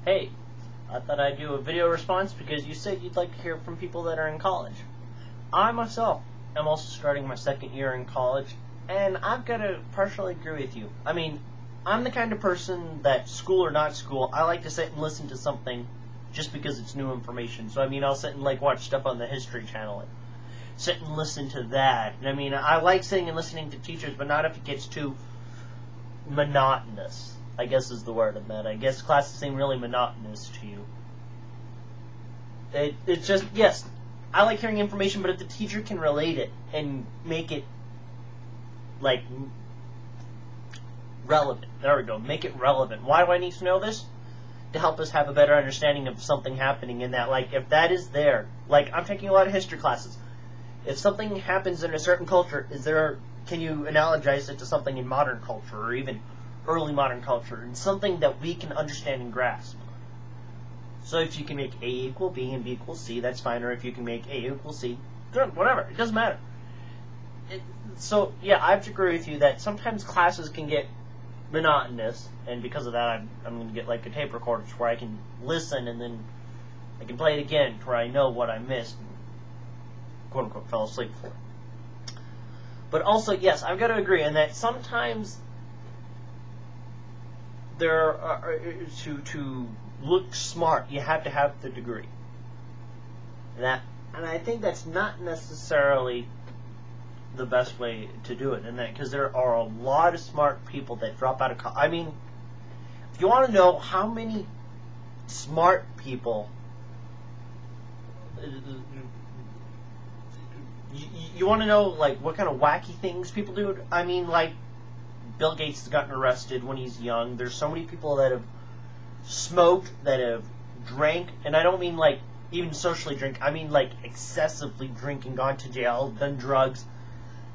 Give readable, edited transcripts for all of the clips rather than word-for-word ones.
Hey, I thought I'd do a video response because you said you'd like to hear from people that are in college. I myself am also starting my second year in college, and I've got to partially agree with you. I mean, I'm the kind of person that, school or not school, I like to sit and listen to something just because it's new information. So, I mean, I'll sit and, watch stuff on the History Channel and sit and listen to that. And, I mean, I like sitting and listening to teachers, but not if it gets too monotonous, I guess is the word of that. I guess classes seem really monotonous to you. It's just, yes, I like hearing information, but if the teacher can relate it and make it, relevant. There we go. Make it relevant. Why do I need to know this? To help us have a better understanding of something happening in that. If that is there, I'm taking a lot of history classes. If something happens in a certain culture, can you analogize it to something in modern culture or even early modern culture, and something that we can understand and grasp? So if you can make A equal B and B equals C, that's fine. Or if you can make A equals C, good, whatever. It doesn't matter. So, yeah, I have to agree with you that sometimes classes can get monotonous, and because of that, I'm going to get a tape recorder where I can listen and then I can play it again to where I know what I missed and quote unquote fell asleep for. But also, yes, I've got to agree in that sometimes there are, to look smart, you have to have the degree. And I think that's not necessarily the best way to do it, because there are a lot of smart people that drop out of college. I mean, if you want to know how many smart people, you want to know what kind of wacky things people do. I mean, Bill Gates has gotten arrested when he's young. There's so many people that have smoked, that have drank, and I don't mean even socially drink. I mean excessively drink and gone to jail, done drugs,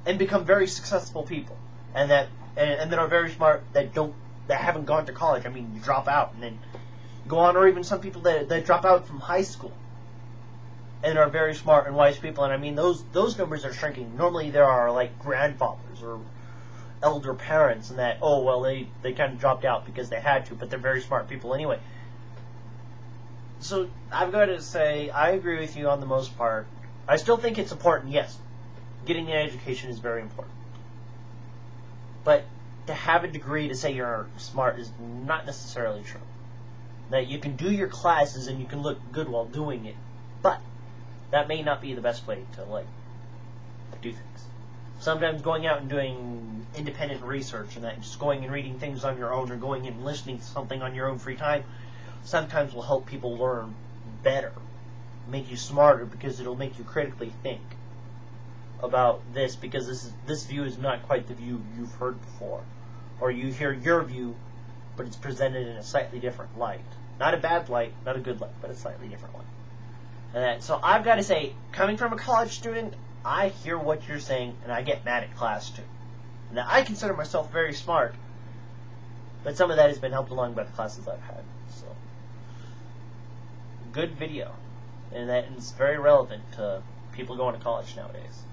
and become very successful people, and that are very smart, that haven't gone to college. I mean, you drop out and then go on, or even some people that drop out from high school and are very smart and wise people. And I mean, those numbers are shrinking. Normally there are grandfathers or elder parents and that, oh well, they kind of dropped out because they had to, but they're very smart people anyway. So I've got to say, I agree with you on the most part. I still think it's important, yes. Getting an education is very important. But to have a degree to say you're smart is not necessarily true. That you can do your classes and you can look good while doing it, but that may not be the best way to do things. Sometimes going out and doing independent research and that, just going and reading things on your own or going and listening to something on your own free time, sometimes will help people learn better, make you smarter, because it'll make you critically think about this, because this view is not quite the view you've heard before, or you hear your view, but it's presented in a slightly different light. Not a bad light, not a good light, but a slightly different light. And so I've got to say, coming from a college student, I hear what you're saying, and I get mad at class too. Now, I consider myself very smart, but some of that has been helped along by the classes I've had. So, good video, and that is very relevant to people going to college nowadays.